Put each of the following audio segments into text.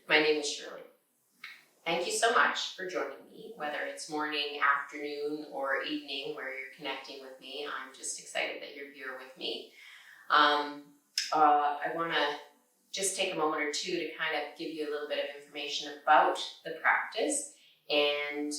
My name is Shirley. Thank you so much for joining me, whether it's morning, afternoon, or evening where you're connecting with me. I'm just excited that you're here with me. I want to just take a moment or two to kind of give you a little bit of information about the practice and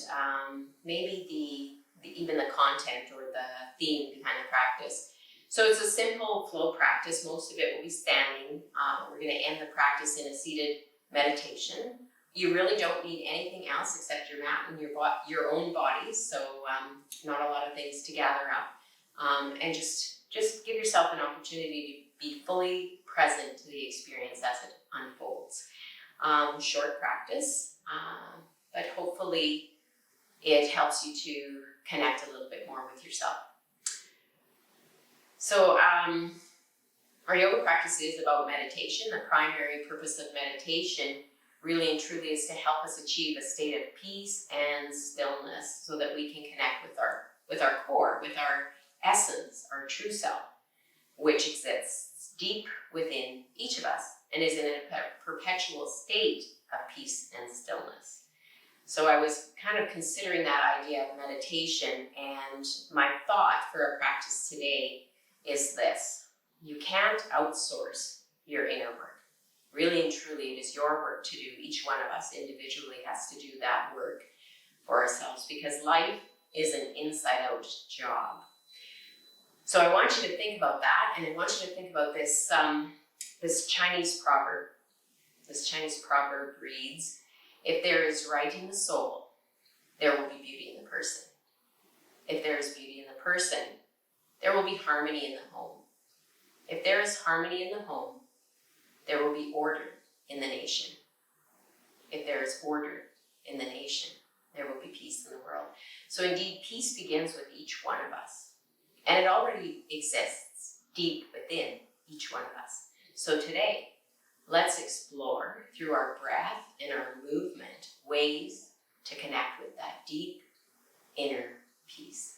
maybe even the content or the theme behind the practice. So it's a simple flow practice. Most of it will be standing. We're going to end the practice in a seated meditation. You really don't need anything else except your mat and your own body. So not a lot of things to gather up. And just give yourself an opportunity to be fully present to the experience as it unfolds. Short practice, but hopefully it helps you to connect a little bit more with yourself. So our yoga practice is about meditation. The primary purpose of meditation really and truly is to help us achieve a state of peace and stillness so that we can connect with our core, with our essence, our true self, which exists deep within each of us and is in a perpetual state of peace and stillness. So I was kind of considering that idea of meditation, and my thought for our practice today is this: you can't outsource your inner work. Really and truly, it is your work to do. Each one of us individually has to do that work for ourselves, because life is an inside-out job. So I want you to think about that, and I want you to think about this this Chinese proverb. This Chinese proverb reads, "If there is right in the soul, there will be beauty in the person. If there is beauty in the person, there will be harmony in the home. If there is harmony in the home, there will be order in the nation. If there is order in the nation, there will be peace in the world." So indeed, peace begins with each one of us. And it already exists deep within each one of us. So today, let's explore through our breath and our movement ways to connect with that deep inner peace.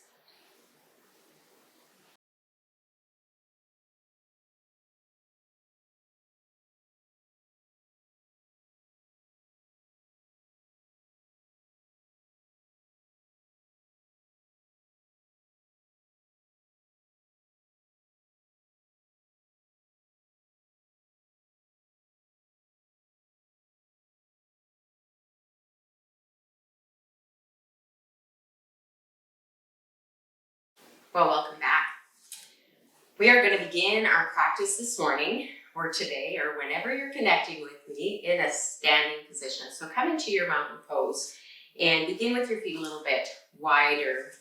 Well, welcome back. We are going to begin our practice this morning, or today, or whenever you're connecting with me, in a standing position. So come into your mountain pose and begin with your feet a little bit wider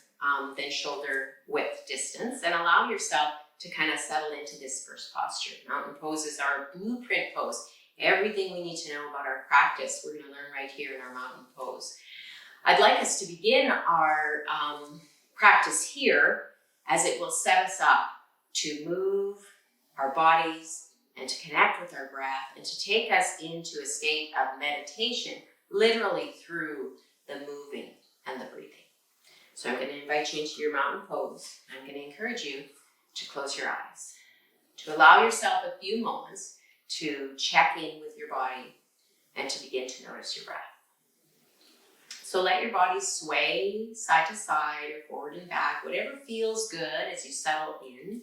than shoulder width distance, and allow yourself to kind of settle into this first posture. Mountain pose is our blueprint pose. Everything we need to know about our practice, we're going to learn right here in our mountain pose. I'd like us to begin our practice here, as it will set us up to move our bodies and to connect with our breath and to take us into a state of meditation, literally through the moving and the breathing. So I'm going to invite you into your mountain pose. I'm going to encourage you to close your eyes, to allow yourself a few moments to check in with your body and to begin to notice your breath. So let your body sway side to side or forward and back, whatever feels good as you settle in.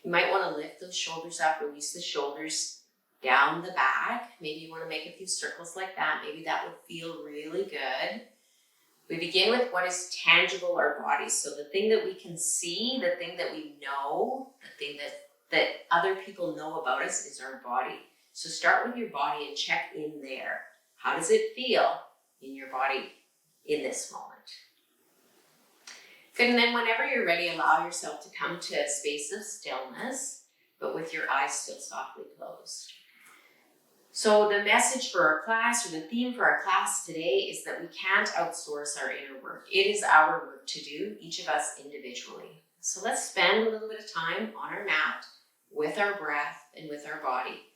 You might want to lift those shoulders up, release the shoulders down the back. Maybe you want to make a few circles like that. Maybe that would feel really good. We begin with what is tangible, our bodies. So the thing that we can see, the thing that we know, the thing that other people know about us is our body. So start with your body and check in there. How does it feel in your body in this moment? Good, and then whenever you're ready, allow yourself to come to a space of stillness, but with your eyes still softly closed. So the message for our class, or the theme for our class today, is that we can't outsource our inner work. It is our work to do, each of us individually. So let's spend a little bit of time on our mat with our breath and with our body,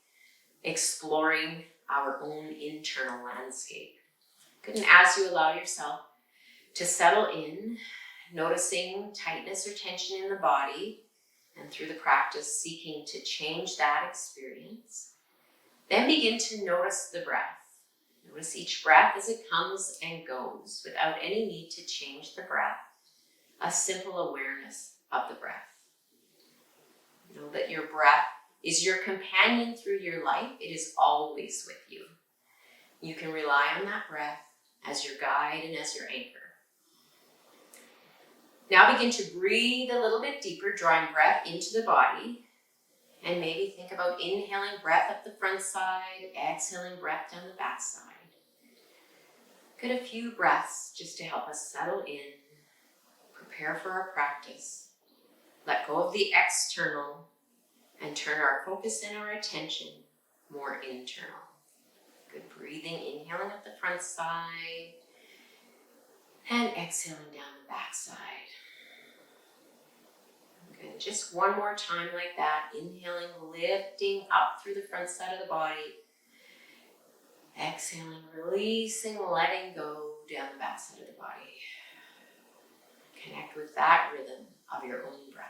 exploring our own internal landscape. Good, and as you allow yourself to settle in, noticing tightness or tension in the body, and through the practice seeking to change that experience, then begin to notice the breath. Notice each breath as it comes and goes without any need to change the breath. A simple awareness of the breath. Know that your breath is your companion through your life. It is always with you. You can rely on that breath as your guide and as your anchor. Now begin to breathe a little bit deeper, drawing breath into the body. And maybe think about inhaling breath up the front side, exhaling breath down the back side. Get a few breaths just to help us settle in, prepare for our practice, let go of the external, and turn our focus and our attention more internal. Good breathing, inhaling up the front side, and exhaling down the back side. Good, just one more time like that. Inhaling, lifting up through the front side of the body. Exhaling, releasing, letting go down the back side of the body. Connect with that rhythm of your own breath.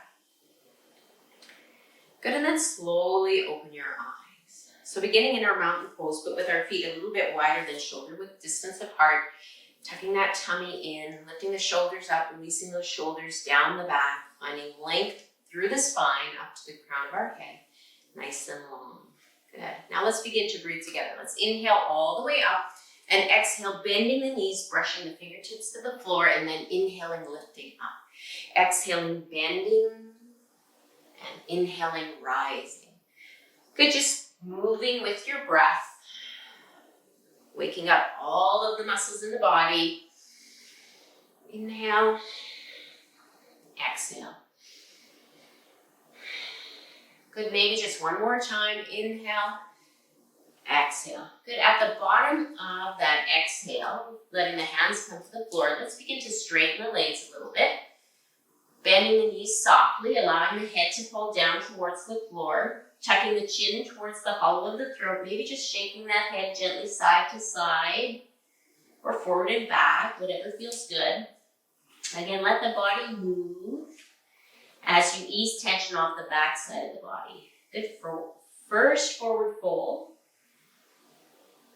Good, and then slowly open your eyes. So beginning in our mountain pose, but with our feet a little bit wider than shoulder width distance apart, tucking that tummy in, lifting the shoulders up, releasing those shoulders down the back, finding length through the spine up to the crown of our head, nice and long. Good. Now let's begin to breathe together. Let's inhale all the way up and exhale, bending the knees, brushing the fingertips to the floor, and then inhaling, lifting up. Exhaling, bending, and inhaling, rising. Good, just moving with your breath, waking up all of the muscles in the body. Inhale, exhale. Good, maybe just one more time. Inhale, exhale. Good, at the bottom of that exhale, letting the hands come to the floor, let's begin to straighten the legs a little bit. Bending the knees softly, allowing the head to fall down towards the floor, tucking the chin towards the hollow of the throat, maybe just shaking that head gently side to side or forward and back, whatever feels good. Again, let the body move as you ease tension off the back side of the body. Good. First forward fold.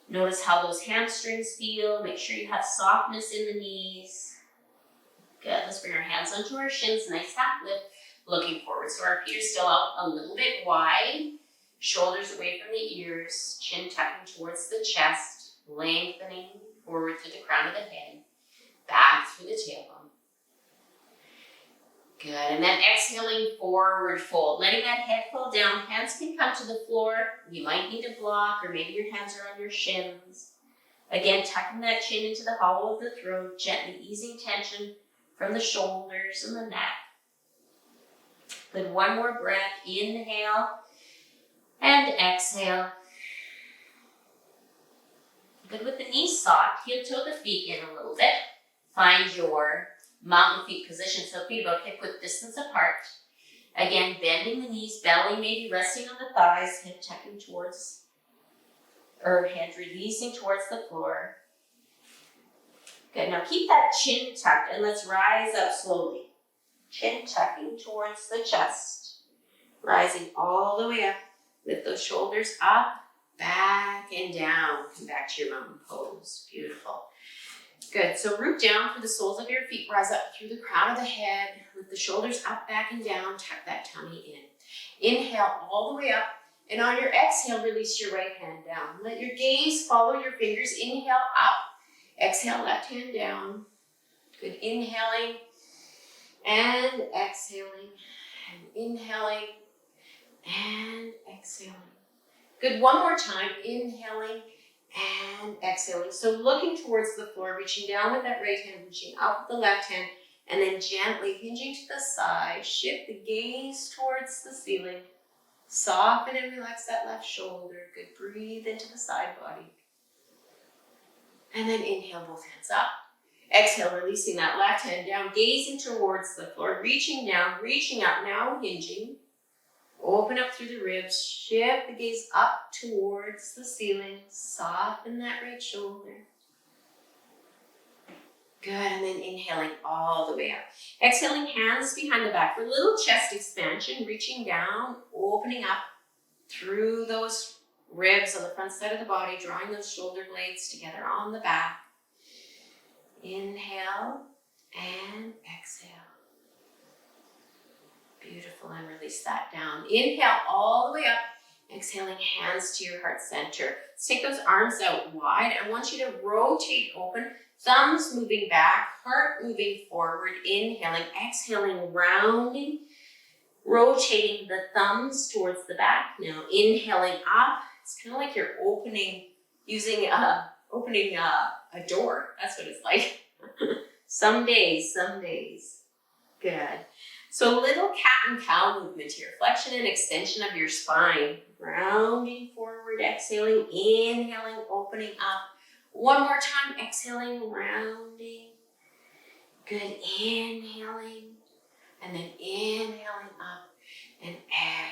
Notice how those hamstrings feel. Make sure you have softness in the knees. Good. Let's bring our hands onto our shins. Nice half lift. Looking forward. So our feet are still out a little bit wide. Shoulders away from the ears. Chin tucking towards the chest. Lengthening forward through the crown of the head. Back through the tailbone. Good, and then exhaling, forward fold. Letting that head fall down. Hands can come to the floor. You might need a block, or maybe your hands are on your shins. Again, tucking that chin into the hollow of the throat, gently easing tension from the shoulders and the neck. Good, one more breath. Inhale and exhale. Good, with the knees soft, heel toe the feet in a little bit. Find your mountain feet position, so feet about hip width distance apart. Again, bending the knees, belly maybe resting on the thighs, head tucking towards, or head releasing towards the floor. Good, now keep that chin tucked and let's rise up slowly. Chin tucking towards the chest, rising all the way up. Lift those shoulders up, back and down. Come back to your mountain pose. Beautiful. Good, so root down for the soles of your feet, rise up through the crown of the head, lift the shoulders up, back, and down, tuck that tummy in. Inhale all the way up, and on your exhale, release your right hand down. Let your gaze follow your fingers. Inhale up, exhale, left hand down. Good, inhaling and exhaling, and inhaling and exhaling. Good, one more time, inhaling and exhaling. So looking towards the floor, reaching down with that right hand, reaching up with the left hand, and then gently hinging to the side. Shift the gaze towards the ceiling. Soften and relax that left shoulder. Good, breathe into the side body. And then inhale, both hands up. Exhale, releasing that left hand down, gazing towards the floor, reaching down, reaching up, now hinging. Open up through the ribs, shift the gaze up towards the ceiling, soften that right shoulder. Good, and then inhaling all the way up. Exhaling, hands behind the back for a little chest expansion, reaching down, opening up through those Ribs on the front side of the body, drawing those shoulder blades together on the back. Inhale and exhale. Beautiful, and release that down. Inhale all the way up. Exhaling, hands to your heart center. Let's take those arms out wide. I want you to rotate open, thumbs moving back, heart moving forward. Inhaling, exhaling, rounding, rotating the thumbs towards the back. Now inhaling up. It's kind of like you're opening a door. That's what it's like. Some days. Good. So little cat and cow movement here. Flexion and extension of your spine. Rounding forward, exhaling, inhaling, opening up. One more time, exhaling, rounding. Good, inhaling, and then inhaling up, and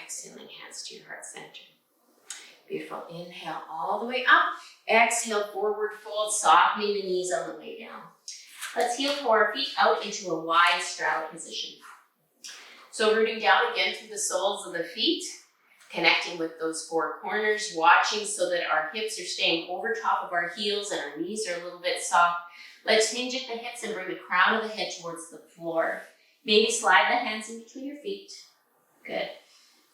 exhaling, hands to your heart center. Beautiful, inhale all the way up. Exhale, forward fold, softening the knees on the way down. Let's heel toe our feet out into a wide straddle position. So rooting down again through the soles of the feet, connecting with those four corners, watching so that our hips are staying over top of our heels and our knees are a little bit soft. Let's hinge at the hips and bring the crown of the head towards the floor. Maybe slide the hands in between your feet. Good.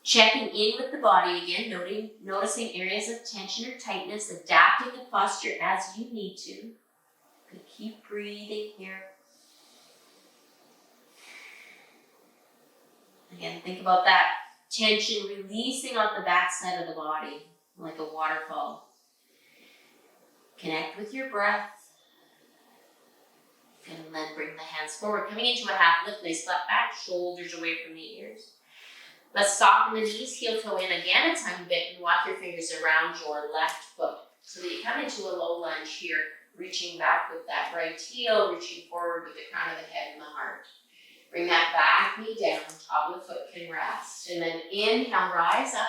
Checking in with the body again, noticing areas of tension or tightness, adapting the posture as you need to. Good. Keep breathing here. Again, think about that tension releasing off the back side of the body like a waterfall. Connect with your breath. And then bring the hands forward, coming into a half lift. Nice flat back, shoulders away from the ears. Let's soften the knees, heel toe in again a tiny bit, and walk your fingers around your left foot so that you come into a low lunge here, reaching back with that right heel, reaching forward with the crown of the head and the heart. Bring that back knee down, top of the foot can rest. And then inhale, rise up.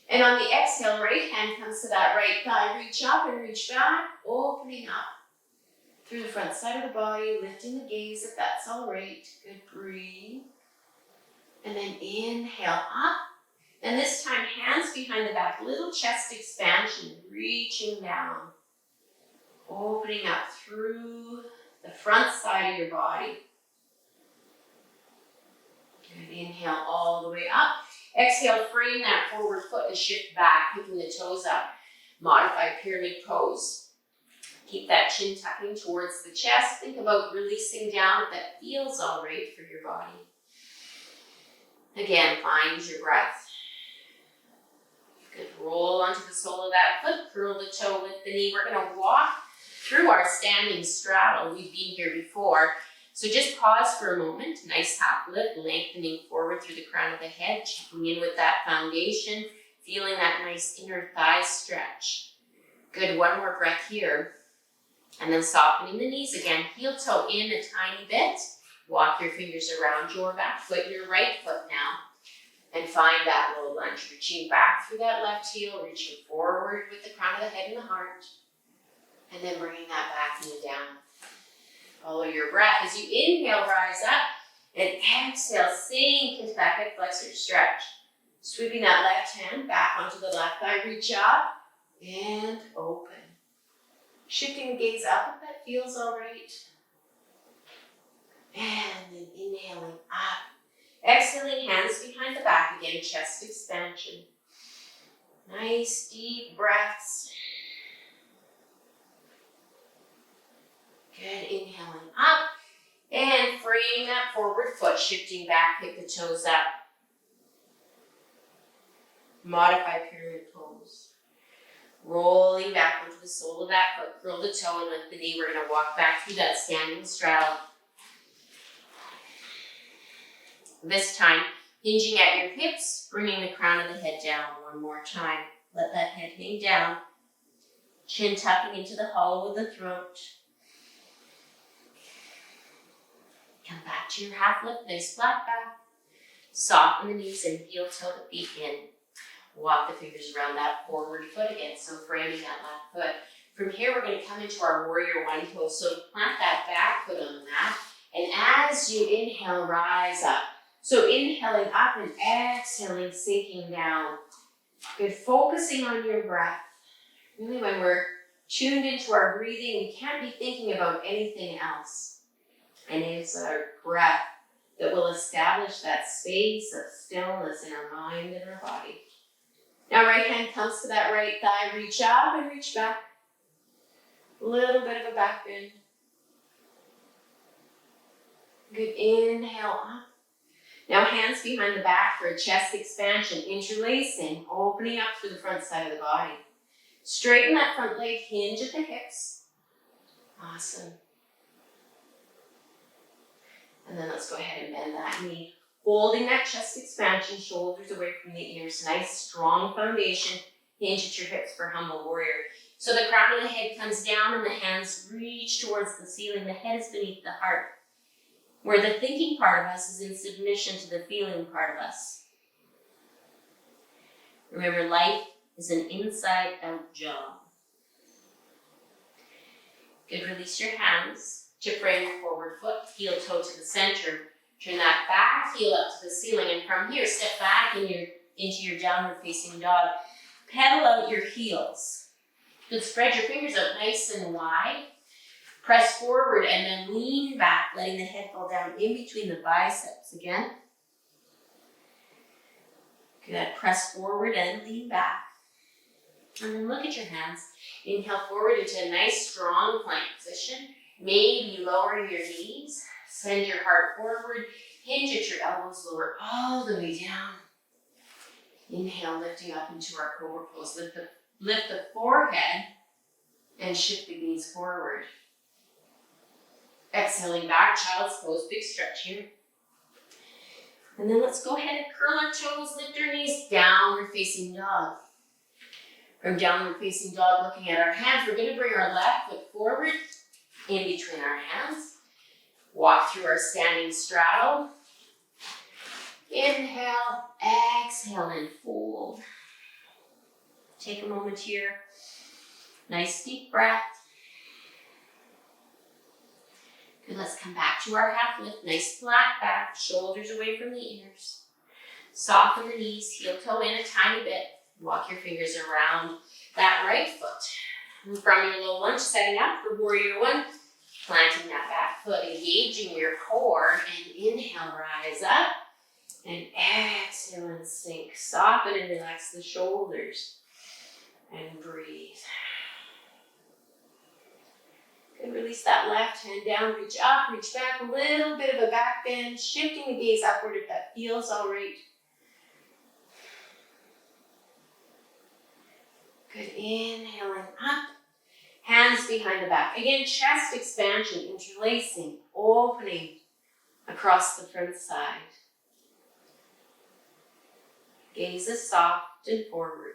And on the exhale, right hand comes to that right thigh. Reach up and reach back, opening up through the front side of the body, lifting the gaze if that's all right. Good, breathe. And then inhale up. And this time, hands behind the back, little chest expansion, reaching down. Opening up through the front side of your body. Good, inhale all the way up. Exhale, frame that forward foot and shift back, picking the toes up. Modify pyramid pose. Keep that chin tucking towards the chest. Think about releasing down if that feels all right for your body. Again, find your breath. Good, roll onto the sole of that foot, curl the toe, lift the knee. We're gonna walk through our standing straddle. We've been here before. So just pause for a moment. Nice half lift, lengthening forward through the crown of the head, checking in with that foundation, feeling that nice inner thigh stretch. Good, one more breath here. And then softening the knees again, heel toe in a tiny bit. Walk your fingers around your back foot, your right foot now. And find that low lunge, reaching back through that left heel, reaching forward with the crown of the head and the heart. And then bringing that back knee down. Follow your breath as you inhale, rise up. And exhale, sink into that hip flexor stretch. Sweeping that left hand back onto the left thigh, reach up and open. Shifting the gaze up if that feels all right. And then inhaling up. Exhaling, hands behind the back again, chest expansion. Nice deep breaths. Good, inhaling up. And frame that forward foot, shifting back, pick the toes up. Modify pyramid pose. Rolling back onto the sole of that foot, curl the toe and lift the knee. We're gonna walk back through that standing straddle. This time, hinging at your hips, bringing the crown of the head down one more time. Let that head hang down. Chin tucking into the hollow of the throat. Come back to your half lift, nice flat back. Soften the knees and heel toe the feet in. Walk the fingers around that forward foot again, so framing that left foot. From here, we're going to come into our warrior one pose. So plant that back foot on the mat. And as you inhale, rise up. So inhaling up and exhaling, sinking down. Good, focusing on your breath. Really, when we're tuned into our breathing, we can't be thinking about anything else. And it's our breath that will establish that space of stillness in our mind and our body. Now, right hand comes to that right thigh. Reach up and reach back. A little bit of a back bend. Good, inhale up. Now hands behind the back for a chest expansion, interlacing, opening up through the front side of the body. Straighten that front leg, hinge at the hips. Awesome. And then let's go ahead and bend that knee. Holding that chest expansion, shoulders away from the ears. Nice, strong foundation. Hinge at your hips for humble warrior. So the crown of the head comes down and the hands reach towards the ceiling. The head is beneath the heart, where the thinking part of us is in submission to the feeling part of us. Remember, life is an inside-out job. Good, release your hands to frame your forward foot, heel toe to the center. Turn that back heel up to the ceiling, and from here, step back into your downward facing dog. Pedal out your heels. Good, spread your fingers out nice and wide. Press forward and then lean back, letting the head fall down in between the biceps again. Good, press forward and lean back. And then look at your hands. Inhale forward into a nice strong plank position. Maybe lower your knees. Send your heart forward. Hinge at your elbows, lower all the way down. Inhale, lifting up into our cobra pose. Lift the forehead and shift the gaze forward. Exhaling back, child's pose, big stretch here. And then let's go ahead and curl our toes, lift our knees, downward facing dog. From downward facing dog, looking at our hands, we're gonna bring our left foot forward, in between our hands. Walk through our standing straddle. Inhale, exhale, and fold. Take a moment here. Nice deep breath. Good, let's come back to our half lift. Nice flat back, shoulders away from the ears. Soften the knees, heel toe in a tiny bit. Walk your fingers around that right foot. And from your low lunge, setting up for warrior one, planting that back foot, engaging your core, and inhale, rise up, and exhale and sink. Soften and relax the shoulders, and breathe. Good, release that left hand down, reach up, reach back, a little bit of a back bend, shifting the gaze upward if that feels all right. Good, inhaling up, hands behind the back. Again, chest expansion, interlacing, opening across the front side. Gaze is soft and forward.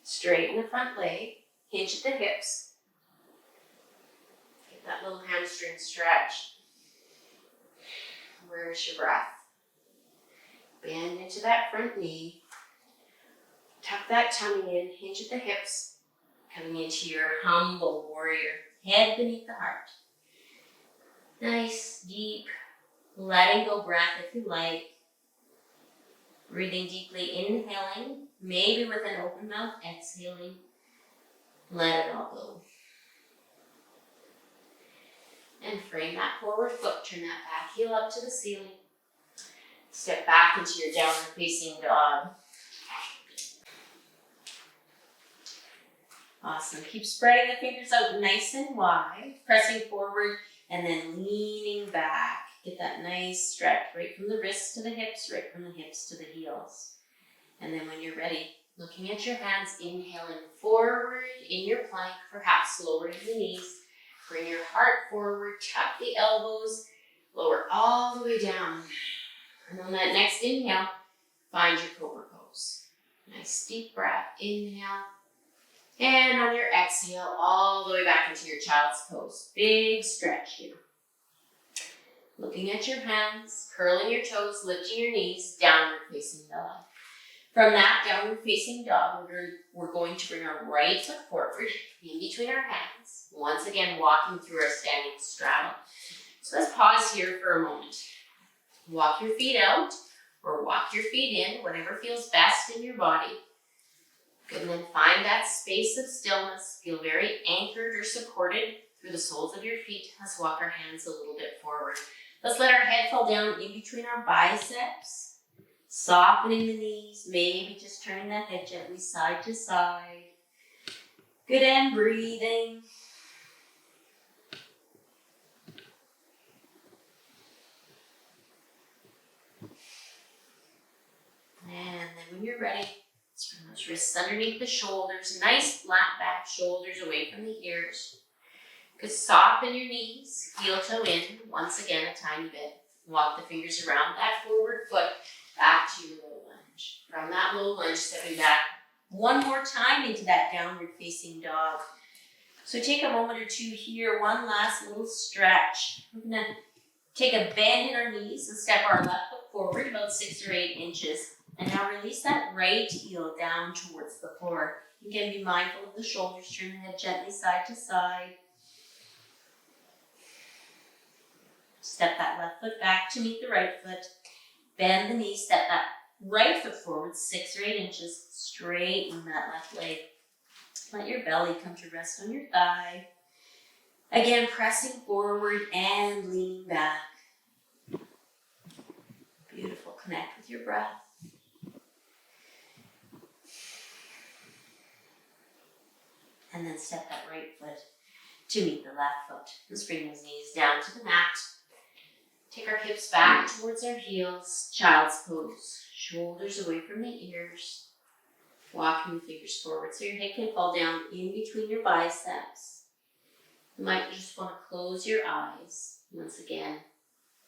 Straighten the front leg, hinge at the hips. Get that little hamstring stretch. Where's your breath? Bend into that front knee. Tuck that tummy in, hinge at the hips. Coming into your humble warrior. Head beneath the heart. Nice, deep, letting go breath if you like. Breathing deeply, inhaling, maybe with an open mouth, exhaling. Let it all go. And frame that forward foot, turn that back heel up to the ceiling. Step back into your downward facing dog. Awesome. Keep spreading the fingers out nice and wide, pressing forward and then leaning back. Get that nice stretch right from the wrists to the hips, right from the hips to the heels. And then when you're ready, looking at your hands, inhaling forward in your plank, perhaps lowering the knees. Bring your heart forward, tuck the elbows, lower all the way down. And on that next inhale, find your cobra pose. Nice deep breath, inhale. And on your exhale, all the way back into your child's pose. Big stretch here. Looking at your hands, curling your toes, lifting your knees, downward facing dog. From that downward facing dog, we're going to bring our right foot forward in between our hands. Once again, walking through our standing straddle. So let's pause here for a moment. Walk your feet out or walk your feet in, whatever feels best in your body. Good, and then find that space of stillness. Feel very anchored or supported through the soles of your feet. Let's walk our hands a little bit forward. Let's let our head fall down in between our biceps. Softening the knees, maybe just turning that head gently side to side. Good, and breathing. And then when you're ready, let's bring those wrists underneath the shoulders. Nice flat back, shoulders away from the ears. Good, soften your knees, heel toe in. Once again, a tiny bit. Walk the fingers around that forward foot back to your low lunge. From that low lunge, stepping back one more time into that downward facing dog. So take a moment or two here, one last little stretch. We're gonna take a bend in our knees and step our left foot forward about 6 or 8 inches. And now release that right heel down towards the floor. Again, be mindful of the shoulders, turn the head gently side to side. Step that left foot back to meet the right foot. Bend the knee, step that right foot forward 6 or 8 inches. Straighten that left leg. Let your belly come to rest on your thigh. Again, pressing forward and leaning back. Beautiful. Connect with your breath. And then step that right foot to meet the left foot. Let's bring those knees down to the mat. Take our hips back towards our heels. Child's pose. Shoulders away from the ears. Walking the fingers forward so your head can fall down in between your biceps. You might just want to close your eyes. Once again,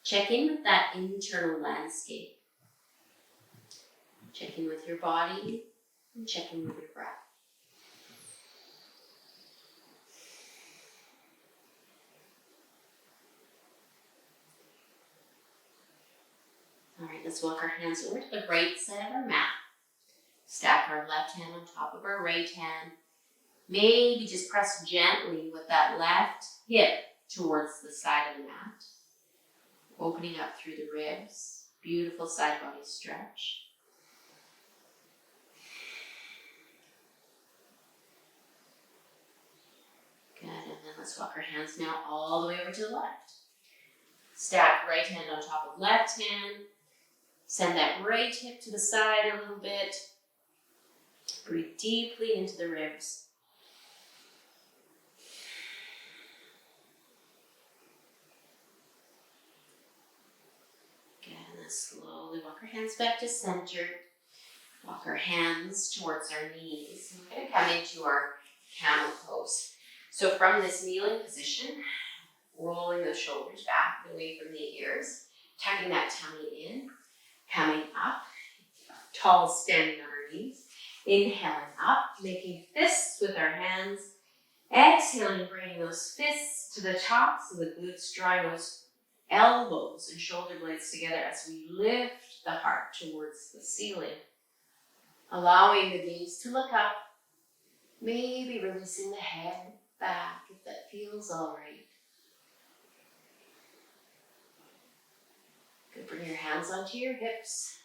check in with that internal landscape. Check in with your body and check in with your breath. All right, let's walk our hands over to the right side of our mat. Stack our left hand on top of our right hand. Maybe just press gently with that left hip towards the side of the mat. Opening up through the ribs. Beautiful side body stretch. Good, and then let's walk our hands now all the way over to the left. Stack right hand on top of left hand. Send that right hip to the side a little bit. Breathe deeply into the ribs. Good, and then slowly walk our hands back to center. Walk our hands towards our knees. We're going to come into our camel pose. So from this kneeling position, rolling the shoulders back and away from the ears, tucking that tummy in, coming up, tall standing on our knees. Inhaling up, making fists with our hands. Exhaling, bringing those fists to the tops of the glutes, drawing those elbows and shoulder blades together as we lift the heart towards the ceiling. Allowing the gaze to look up, maybe releasing the head back if that feels all right. Good, bring your hands onto your hips.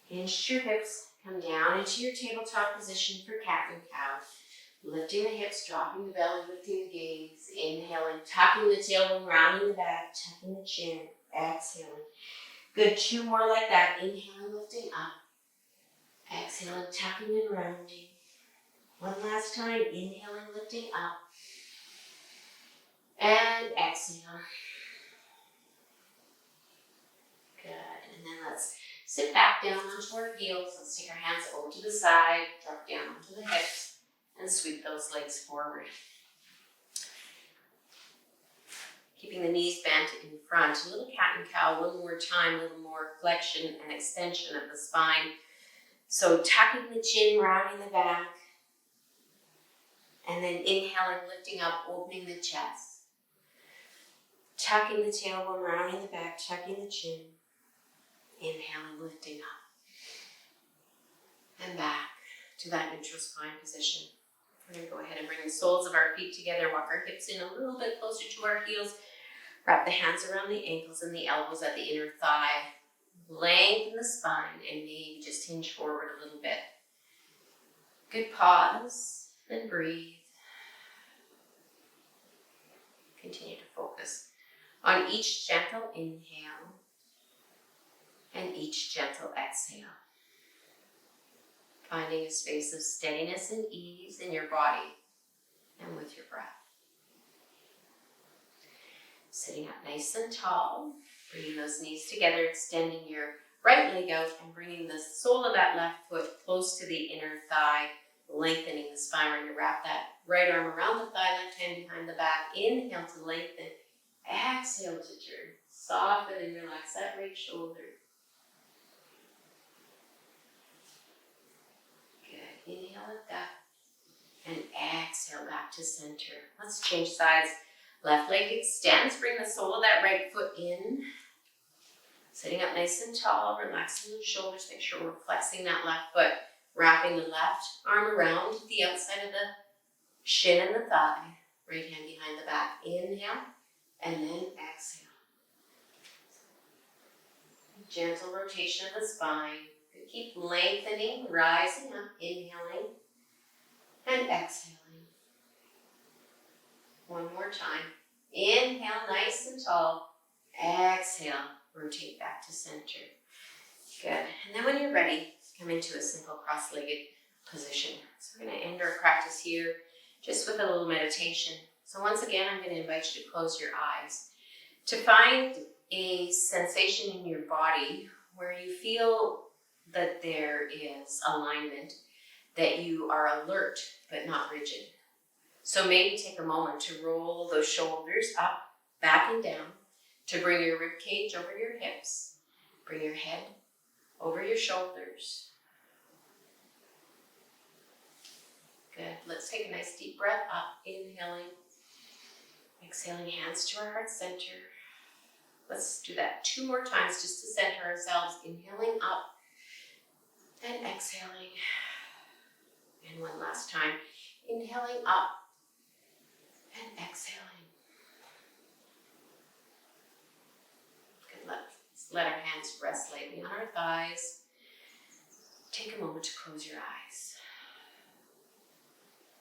Hinge your hips. Come down into your tabletop position for cat and cow. Lifting the hips, dropping the belly, lifting the gaze. Inhaling, tucking the tailbone, rounding the back, tucking the chin. Exhaling. Good, 2 more like that. Inhaling, lifting up. Exhaling, tucking and rounding. One last time. Inhaling, lifting up. And exhale. Good, and then let's sit back down onto our heels. Let's take our hands over to the side, drop down onto the hips, and sweep those legs forward. Keeping the knees bent in front. A little cat and cow, one more time, a little more flexion and extension of the spine. So tucking the chin, rounding the back, and then inhaling, lifting up, opening the chest. Tucking the tailbone, rounding the back, tucking the chin. Inhaling, lifting up. And back to that neutral spine position. We're going to go ahead and bring the soles of our feet together, walk our hips in a little bit closer to our heels, wrap the hands around the ankles and the elbows at the inner thigh. Lengthen the spine and maybe just hinge forward a little bit. Good, pause and breathe. Continue to focus on each gentle inhale and each gentle exhale. Finding a space of steadiness and ease in your body and with your breath. Sitting up nice and tall, bringing those knees together, extending your right leg out and bringing the sole of that left foot close to the inner thigh, lengthening the spine. We're going to wrap that right arm around the thigh, left hand behind the back. Inhale to lengthen. Exhale to turn. Soften and relax that right shoulder. Good. Inhale at that. And exhale back to center. Let's change sides. Left leg extends. Bring the sole of that right foot in. Sitting up nice and tall. Relaxing the shoulders. Make sure we're flexing that left foot. Wrapping the left arm around the outside of the shin and the thigh. Right hand behind the back. Inhale. And then exhale. Gentle rotation of the spine. Keep lengthening, rising up, inhaling, and exhaling. One more time. Inhale, nice and tall. Exhale, rotate back to center. Good. And then when you're ready, come into a simple cross-legged position. So we're going to end our practice here just with a little meditation. So once again, I'm going to invite you to close your eyes to find a sensation in your body where you feel that there is alignment, that you are alert but not rigid. So maybe take a moment to roll those shoulders up, back and down, to bring your rib cage over your hips, bring your head over your shoulders. Good. Let's take a nice deep breath up, inhaling, exhaling, hands to our heart center. Let's do that 2 more times just to center ourselves. Inhaling up and exhaling. And one last time. Inhaling up and exhaling. Good. Let's let our hands rest lightly on our thighs. Take a moment to close your eyes.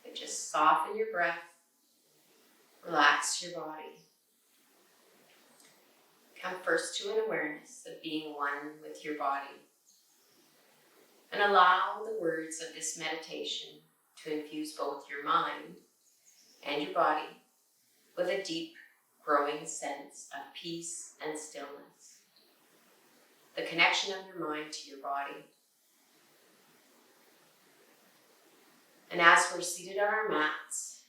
And just soften your breath. Relax your body. Come first to an awareness of being one with your body. And allow the words of this meditation to infuse both your mind and your body with a deep, growing sense of peace and stillness. The connection of your mind to your body. And as we're seated on our mats,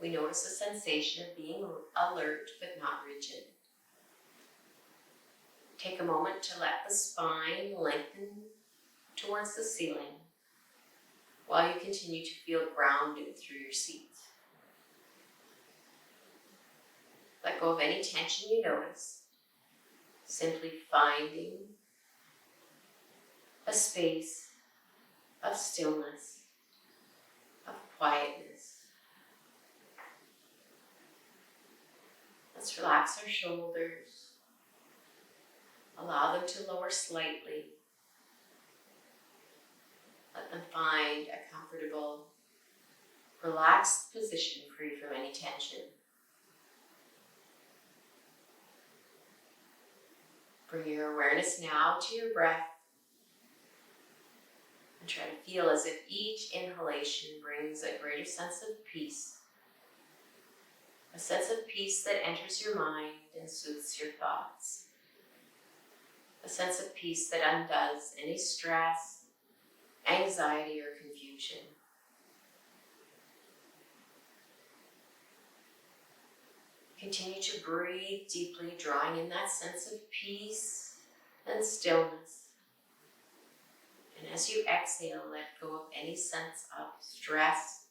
we notice a sensation of being alert but not rigid. Take a moment to let the spine lengthen towards the ceiling while you continue to feel grounded through your seat. Let go of any tension you notice, simply finding a space of stillness, of quietness. Let's relax our shoulders. Allow them to lower slightly. Let them find a comfortable, relaxed position free from any tension. Bring your awareness now to your breath and try to feel as if each inhalation brings a greater sense of peace. A sense of peace that enters your mind and soothes your thoughts. A sense of peace that undoes any stress, anxiety, or confusion. Continue to breathe deeply, drawing in that sense of peace and stillness. And as you exhale, let go of any sense of stress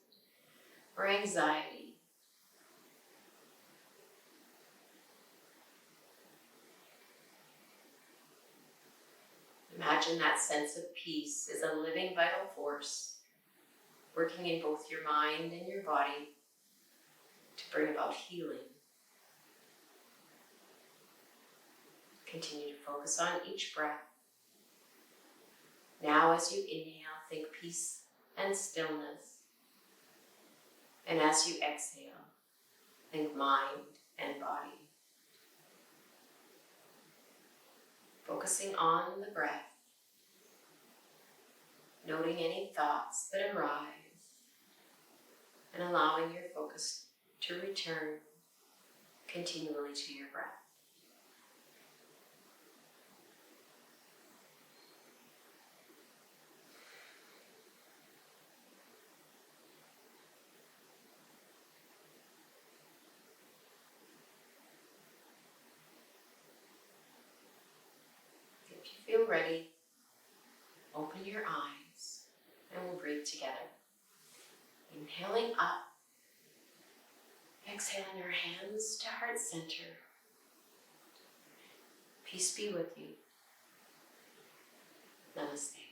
or anxiety. Imagine that sense of peace is a living, vital force working in both your mind and your body to bring about healing. Continue to focus on each breath. Now as you inhale, think peace and stillness. And as you exhale, think mind and body. Focusing on the breath, noting any thoughts that arise, and allowing your focus to return continually to your breath. If you feel ready, open your eyes and we'll breathe together. Inhaling up, exhaling our hands to heart center. Peace be with you. Namaste.